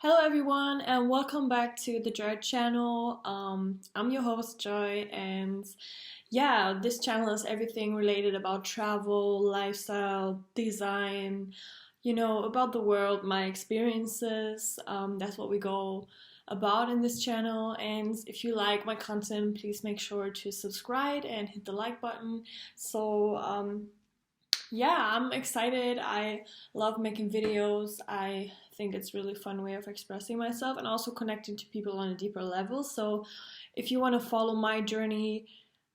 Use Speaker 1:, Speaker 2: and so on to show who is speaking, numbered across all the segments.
Speaker 1: Hello everyone and welcome back to the Joy channel. I'm your host Joy, and this channel is everything related about travel, lifestyle, design, about the world, my experiences. That's what we go about in this channel. And if you like my content, please make sure to subscribe and hit the like button. I'm excited. I love making videos. I think it's really fun way of expressing myself and also connecting to people on a deeper level. So if you want to follow my journey,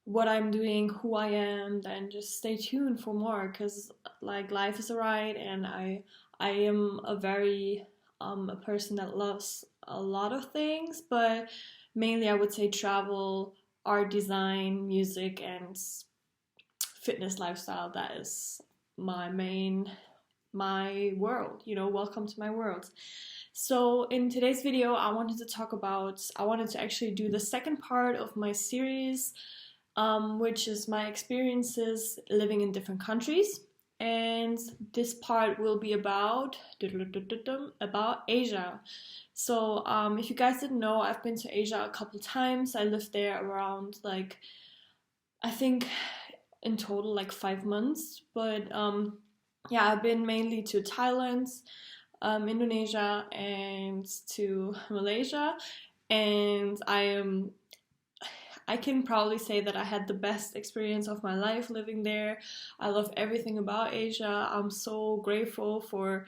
Speaker 1: what I'm doing, who I am, then just stay tuned for more because like life is a ride, and I am a very a person that loves a lot of things, but mainly I would say travel, art, design, music, and fitness lifestyle. That is my world. Welcome to my world. So in today's video, I wanted to actually do the second part of my series, which is my experiences living in different countries. And this part will be about Asia. So if you guys didn't know, I've been to Asia a couple times. I lived there around I think in total like 5 months. But I've been mainly to Thailand, Indonesia, and to Malaysia, and I can probably say that I had the best experience of my life living there. I love everything about Asia. I'm so grateful for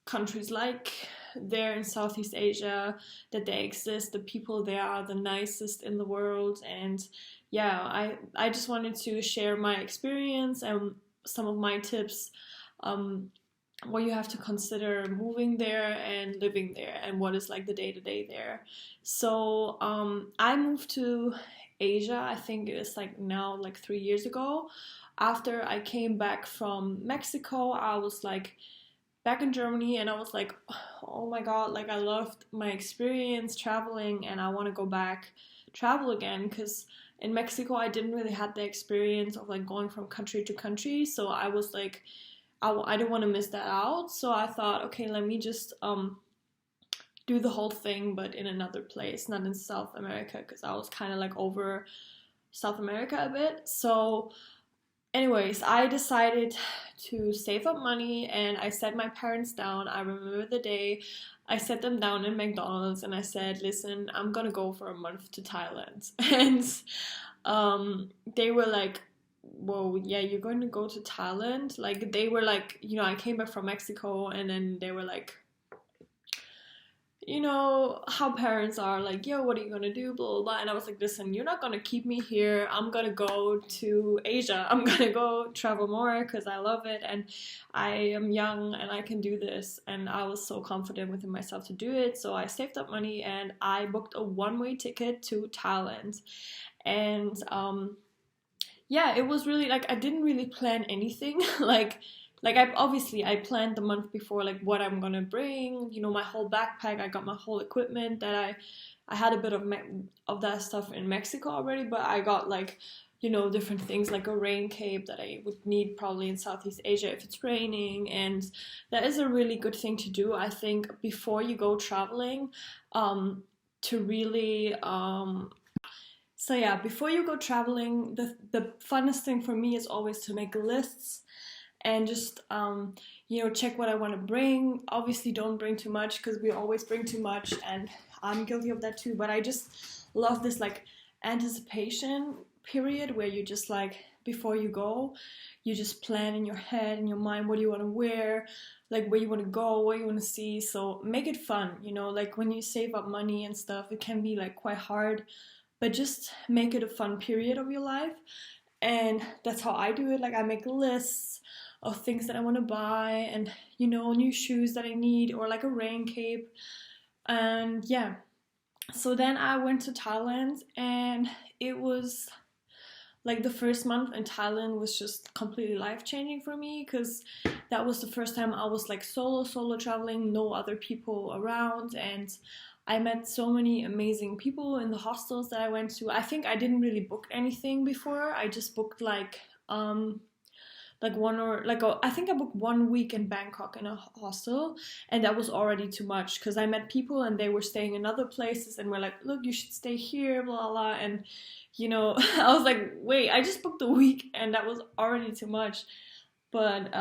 Speaker 1: countries like there in Southeast Asia that they exist. The people there are the nicest in the world, and I just wanted to share my experience and some of my tips, what you have to consider moving there and living there, and what is like the day to day there. So I moved to Asia. I think it was like now like 3 years ago. After I came back from Mexico, I was like back in Germany, and I was like, oh my god, like I loved my experience traveling and I want to go back travel again, because in Mexico I didn't really have the experience of like going from country to country. So I was like, I didn't want to miss that out. So I thought, okay, let me just do the whole thing, but in another place, not in South America, because I was kind of like over South America a bit. So anyways, I decided to save up money and I sat my parents down. I remember the day I sat them down in McDonald's and I said, listen, I'm gonna go for a month to Thailand. And they were like, whoa, yeah, you're going to go to Thailand? Like, they were like, I came back from Mexico, and then they were like, how parents are like, yo, what are you gonna do, blah blah blah. And I was like, listen, you're not gonna keep me here. I'm gonna go to Asia. I'm gonna go travel more because I love it and I am young and I can do this. And I was so confident within myself to do it, so I saved up money and I booked a one-way ticket to Thailand. And it was really like, I didn't really plan anything. I planned the month before, like what I'm gonna bring, my whole backpack. I got my whole equipment that I had a bit of that stuff in Mexico already, but I got like, different things like a rain cape that I would need probably in Southeast Asia if it's raining. And that is a really good thing to do, I think, before you go traveling, to really before you go traveling, the funnest thing for me is always to make lists and just check what I want to bring. Obviously, don't bring too much because we always bring too much, and I'm guilty of that too. But I just love this like anticipation period where you just like, before you go, you just plan in your head, in your mind, what do you want to wear, like where you want to go, what you want to see. So make it fun, like when you save up money and stuff, it can be like quite hard, but just make it a fun period of your life. And that's how I do it. Like, I make lists of things that I want to buy, and new shoes that I need, or like a rain cape. And so then I went to Thailand, and it was like the first month in Thailand was just completely life-changing for me, because that was the first time I was like solo traveling, no other people around. And I met so many amazing people in the hostels that I went to. I think I didn't really book anything before. I just booked like like one or like I think I booked 1 week in Bangkok in a hostel, and that was already too much because I met people and they were staying in other places and were like, look, you should stay here, blah blah, and I was like, wait, I just booked a week and that was already too much. But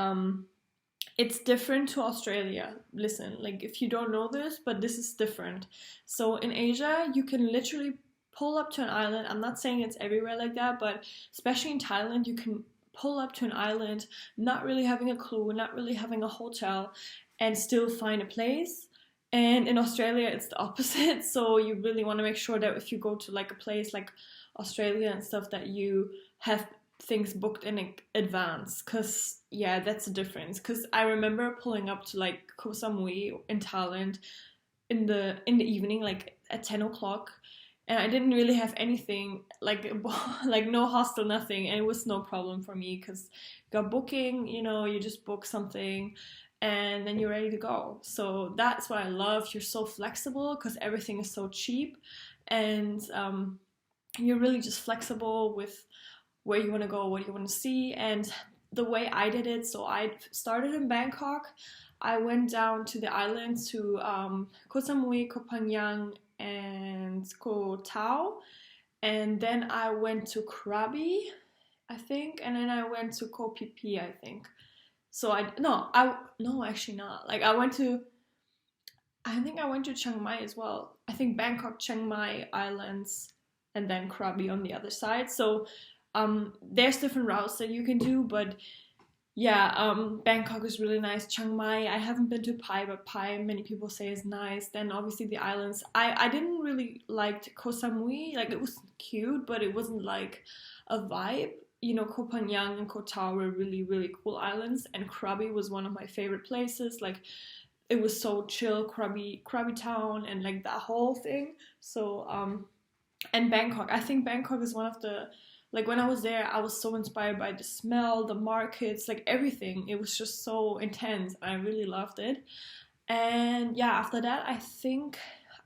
Speaker 1: it's different to Australia. Listen, like if you don't know this, but this is different. So in Asia, you can literally pull up to an island. I'm not saying it's everywhere like that, but especially in Thailand, you can pull up to an island, not really having a clue, not really having a hotel, and still find a place. And in Australia, it's the opposite. So you really want to make sure that if you go to like a place like Australia and stuff, that you have things booked in advance. Because yeah, that's the difference. Because I remember pulling up to like Koh Samui in Thailand in the evening, like at 10 o'clock, and I didn't really have anything like like no hostel, nothing, and it was no problem for me because got booking. You just book something, and then you're ready to go. So that's what I love. You're so flexible because everything is so cheap, and you're really just flexible with where you want to go, what you want to see, and the way I did it. So I started in Bangkok. I went down to the islands to Koh Samui, Koh Phangan, and Koh Tao, and then I went to Krabi, I think, and then I went to Koh Phi Phi, I think. So no, actually not. Like I think I went to Chiang Mai as well. I think Bangkok, Chiang Mai islands, and then Krabi on the other side. So there's different routes that you can do, but yeah, Bangkok is really nice. Chiang Mai, I haven't been to Pai, but Pai many people say is nice. Then obviously the islands. I didn't really like Koh Samui. Like it was cute, but it wasn't like a vibe. Koh Phangan and Koh Tao were really, really cool islands, and Krabi was one of my favorite places. Like it was so chill, Krabi town, and like that whole thing. So and Bangkok. I think Bangkok is one of the, like when I was there, I was so inspired by the smell, the markets, like everything. It was just so intense. I really loved it. And yeah, after that, I think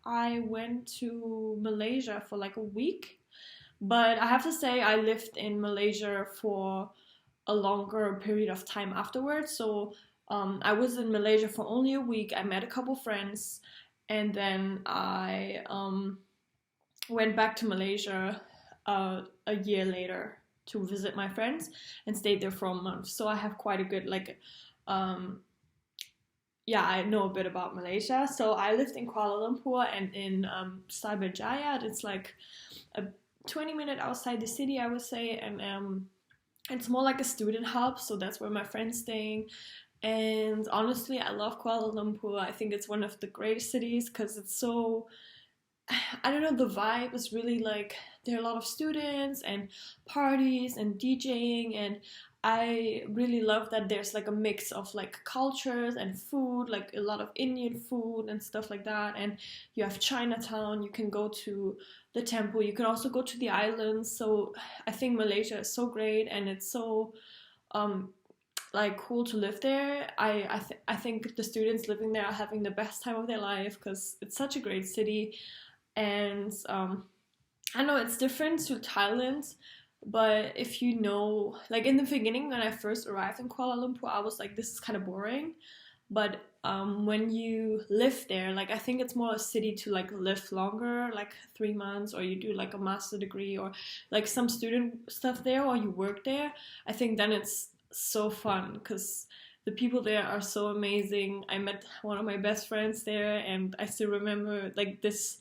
Speaker 1: I went to Malaysia for like a week. But I have to say, I lived in Malaysia for a longer period of time afterwards. So I was in Malaysia for only a week. I met a couple friends, and then I went back to Malaysia a year later to visit my friends and stayed there for a month. So I have quite a good yeah, I know a bit about Malaysia. So I lived in Kuala Lumpur and in Cyberjaya. It's like a 20-minute outside the city, I would say, and it's more like a student hub. So that's where my friends staying. And honestly, I love Kuala Lumpur. I think it's one of the greatest cities because it's so, I don't know, the vibe is really like there are a lot of students and parties and DJing, and I really love that there's like a mix of like cultures and food, like a lot of Indian food and stuff like that. And you have Chinatown, you can go to the temple, you can also go to the islands. So I think Malaysia is so great, and it's so like cool to live there. I think the students living there are having the best time of their life because it's such a great city. And I know it's different to Thailand, but if you know, like in the beginning when I first arrived in Kuala Lumpur, I was like, this is kind of boring. But when you live there, like I think it's more a city to like live longer, like 3 months, or you do like a master degree or like some student stuff there, or you work there. I think then it's so fun because the people there are so amazing. I met one of my best friends there, and I still remember like this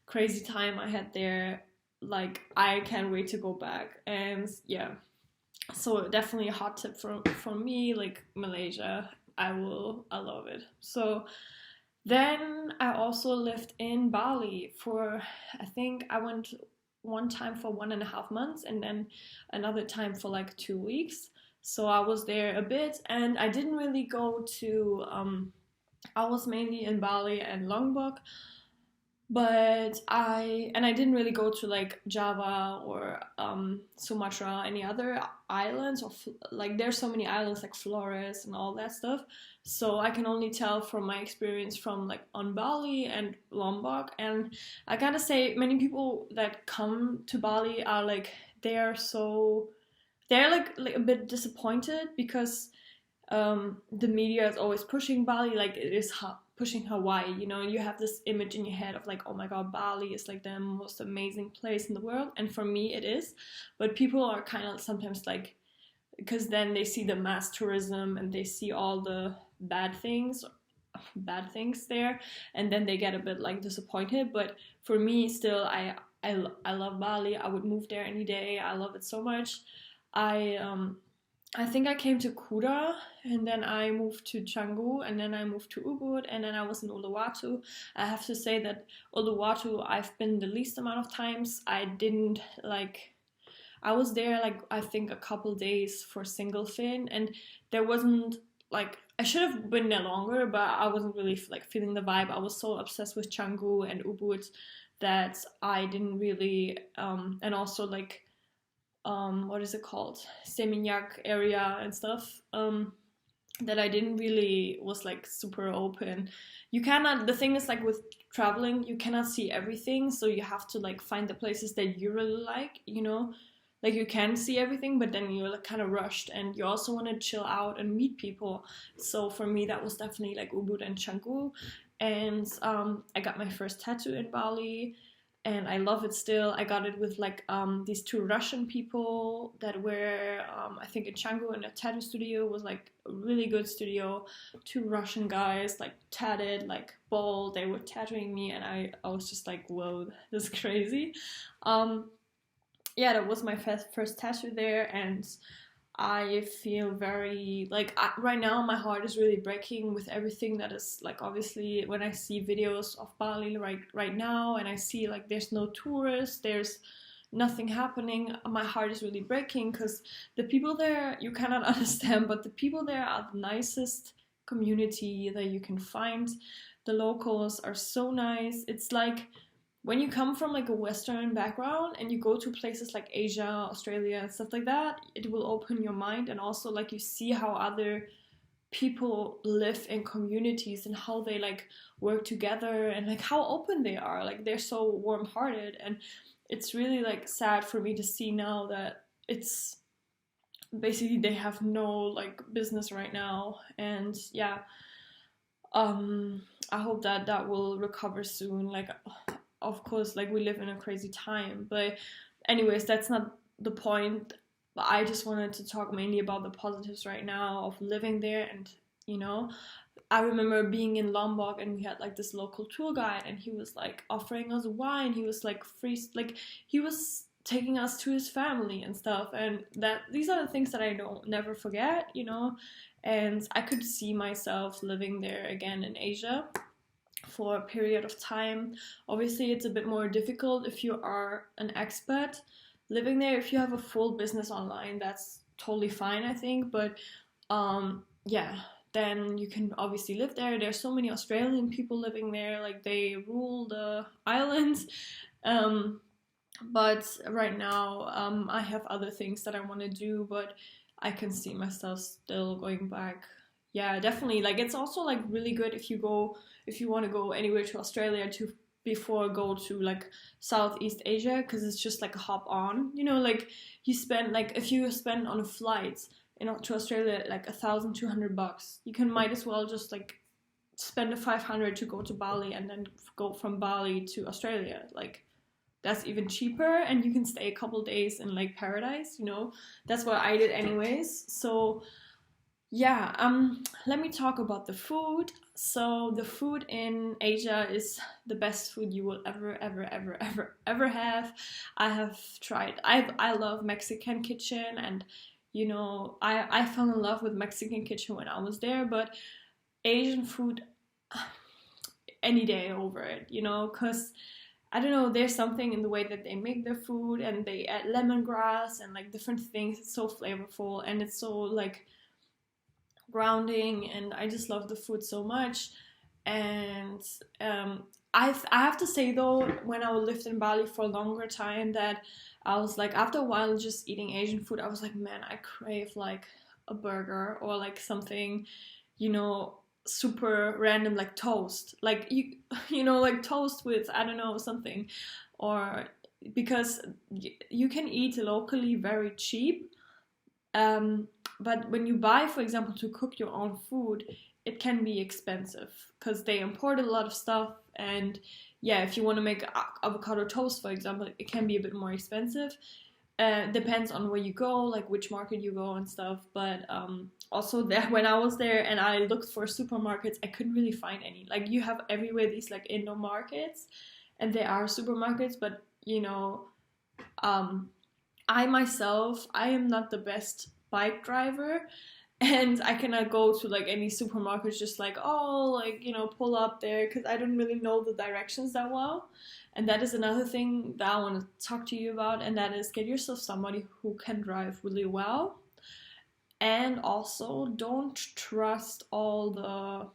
Speaker 1: crazy time I had there. Like I can't wait to go back. And yeah, so definitely a hot tip for me, like Malaysia. I love it. So then I also lived in Bali for, I think I went one time for 1.5 months and then another time for like 2 weeks. So I was there a bit, and I didn't really go to I was mainly in Bali and Lombok, but I didn't really go to like Java or Sumatra, any other islands, or like there's so many islands like Flores and all that stuff. So I can only tell from my experience from like on Bali and Lombok. And I gotta say, many people that come to Bali are like, they are so they're like a bit disappointed because the media is always pushing Bali like it is pushing Hawaii. You know, you have this image in your head of like, oh my god, Bali is like the most amazing place in the world, and for me it is. But people are kind of sometimes like, because then they see the mass tourism and they see all the bad things there, and then they get a bit like disappointed. But for me, still, I love Bali. I would move there any day. I love it so much. I think I came to Kura, and then I moved to Canggu, and then I moved to Ubud, and then I was in Uluwatu. I have to say that Uluwatu I've been the least amount of times. I didn't like, I was there like I think a couple days for single fin, and there wasn't like, I should have been there longer, but I wasn't really like feeling the vibe. I was so obsessed with Canggu and Ubud that I didn't really and also like what is it called, Seminyak area and stuff, that I didn't really was like super open. You cannot, the thing is like with traveling, you cannot see everything, so you have to like find the places that you really like, you know, like you can see everything, but then you're like kind of rushed, and you also want to chill out and meet people. So for me, that was definitely like Ubud and Canggu. And I got my first tattoo in Bali, and I love it still. I got it with like these two Russian people that were I think in Canggu, in a tattoo studio. It was like a really good studio. Two Russian guys, like tatted, like bald. They were tattooing me, and I was just like, whoa, this is crazy. Yeah, that was my first tattoo there, and I feel very like right now my heart is really breaking with everything that is like, obviously when I see videos of Bali right now, and I see like there's no tourists, there's nothing happening, my heart is really breaking, because the people there, you cannot understand, but the people there are the nicest community that you can find. The locals are so nice. It's like when you come from like a Western background and you go to places like Asia, Australia, and stuff like that, it will open your mind, and also like you see how other people live in communities and how they like work together, and like how open they are. Like they're so warm-hearted, and it's really like sad for me to see now that it's basically they have no like business right now. And yeah, I hope that that will recover soon. Like, of course, like we live in a crazy time, but anyways, that's not the point. But I just wanted to talk mainly about the positives right now of living there. And you know, I remember being in Lombok, and we had like this local tour guide, and he was like offering us wine. He was like free, like he was taking us to his family and stuff. And that these are the things that I don't never forget, you know. And I could see myself living there again in Asia for a period of time. Obviously, it's a bit more difficult if you are an expat living there. If you have a full business online, that's totally fine, I think. But yeah, then you can obviously live there. There's so many Australian people living there, like they rule the islands. But right now, I have other things that I want to do, but I can see myself still going back. Yeah, definitely. Like it's also like really good if you want to go anywhere to Australia to before go to like Southeast Asia, because it's just like a hop on. You know, like you spend like if you spend on a flight to Australia like $1,200, you can might as well just like spend a 500 to go to Bali and then go from Bali to Australia. Like that's even cheaper, and you can stay a couple days in Lake Paradise, you know. That's what I did anyways. So yeah, let me talk about the food. So the food in Asia is the best food you will ever have. I have tried, I love Mexican kitchen, and you know, I fell in love with Mexican kitchen when I was there, but Asian food any day over it, you know, because I don't know, there's something in the way that they make their food, and they add lemongrass and like different things. It's so flavorful, and it's so like grounding, and I just love the food so much. And I have to say though, when I lived in Bali for a longer time, that I was like, after a while just eating Asian food, I was like, man, I crave like a burger or like something, you know, super random, like toast, like you know, like toast with, I don't know, something. Or because you can eat locally very cheap, But when you buy, for example, to cook your own food, it can be expensive because they import a lot of stuff. And yeah, if you want to make avocado toast, for example, it can be a bit more expensive. Depends on where you go, like which market you go and stuff. But also there, when I was there and I looked for supermarkets, I couldn't really find any. Like you have everywhere these like indoor markets, and there are supermarkets, but um, I am not the best bike driver, and I cannot go to like any supermarkets just like, oh, like, pull up there, because I don't really know the directions that well. And that is another thing that I want to talk to you about, and that is get yourself somebody who can drive really well. And also, don't trust all the,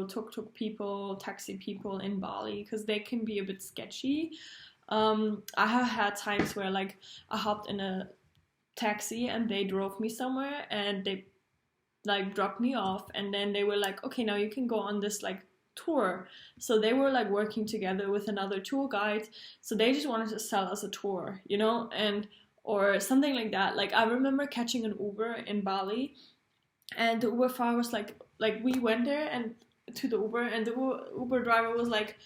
Speaker 1: tuk-tuk people, taxi people in Bali, because they can be a bit sketchy. I have had times where like I hopped in a taxi and they drove me somewhere, and they like dropped me off, and then they were like, okay, now you can go on this like tour. So they were like working together with another tour guide, so they just wanted to sell us a tour, and or something like that. Like I remember catching an Uber in Bali, and the Uber driver was like we went there and to the Uber, and the Uber driver was like,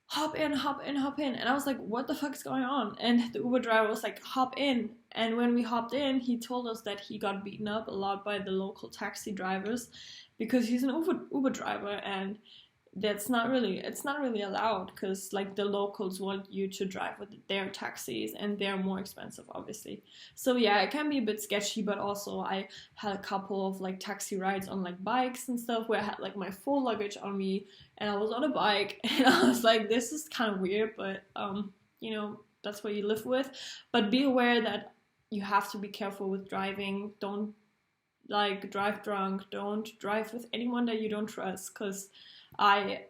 Speaker 1: hop in, hop in, hop in. And I was like, what the fuck is going on? And the Uber driver was like, hop in. And when we hopped in, he told us that he got beaten up a lot by the local taxi drivers because he's an Uber driver, and it's not really allowed, because like the locals want you to drive with their taxis, and they're more expensive, obviously. So yeah, it can be a bit sketchy. But also I had a couple of like taxi rides on like bikes and stuff where I had like my full luggage on me, and I was on a bike, and I was like, this is kind of weird, but that's what you live with. But be aware that you have to be careful with driving. Don't like drive drunk. Don't drive with anyone that you don't trust, because I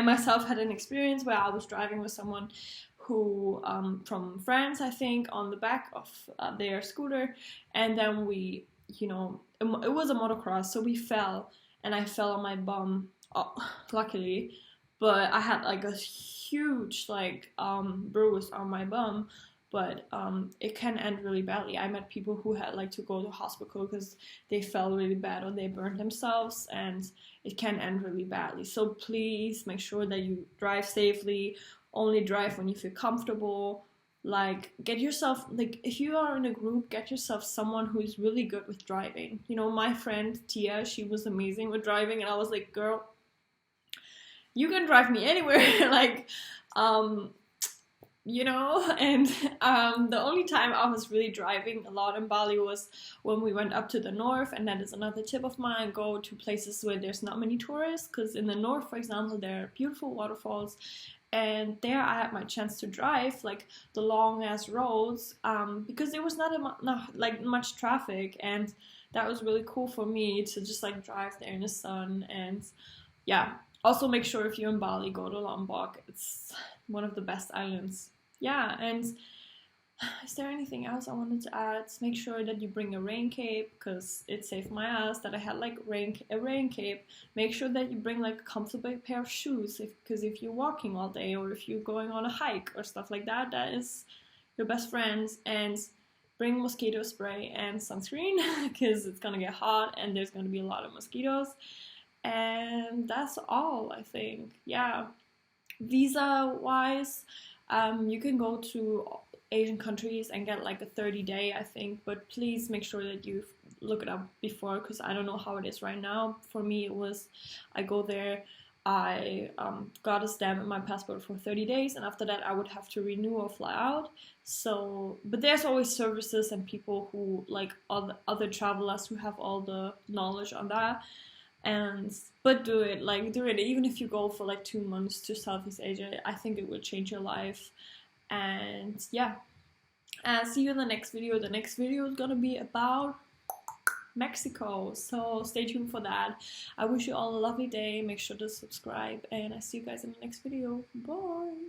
Speaker 1: myself had an experience where I was driving with someone who from France, I think, on the back of their scooter, and then we, it was a motocross, so we fell, and I fell on my bum, luckily, but I had like a huge like bruise on my bum. But it can end really badly. I met people who had like to go to hospital because they fell really bad or they burned themselves, and it can end really badly. So please make sure that you drive safely. Only drive when you feel comfortable. Like, get yourself, like, if you are in a group, get yourself someone who is really good with driving. My friend Tia, she was amazing with driving, and I was like, girl, you can drive me anywhere. Like, and the only time I was really driving a lot in Bali was when we went up to the north. And that is another tip of mine: go to places where there's not many tourists, because in the north, for example, there are beautiful waterfalls, and there I had my chance to drive like the long ass roads, because there was not like much traffic, and that was really cool for me to just like drive there in the sun. And yeah, also make sure if you're in Bali, go to Lombok. It's one of the best islands. Yeah. And is there anything else I wanted to add? Make sure that you bring a rain cape, because it saved my ass that I had like a rain cape. Make sure that you bring like a comfortable pair of shoes, because if you're walking all day, or if you're going on a hike or stuff like that, that is your best friends. And bring mosquito spray and sunscreen, because it's gonna get hot and there's gonna be a lot of mosquitoes. And that's all, I think. Yeah. Visa wise, you can go to Asian countries and get like a 30-day, I think, but please make sure that you look it up before, because I don't know how it is right now. For me, it was, I go there, I got a stamp in my passport for 30 days, and after that I would have to renew or fly out. So, but there's always services and people who, like other travelers who have all the knowledge on that. But do it even if you go for like 2 months to Southeast Asia. I think it will change your life. And yeah, see you in the next video. The next video is gonna be about Mexico, so stay tuned for that. I wish you all a lovely day. Make sure to subscribe, and I see you guys in the next video. Bye.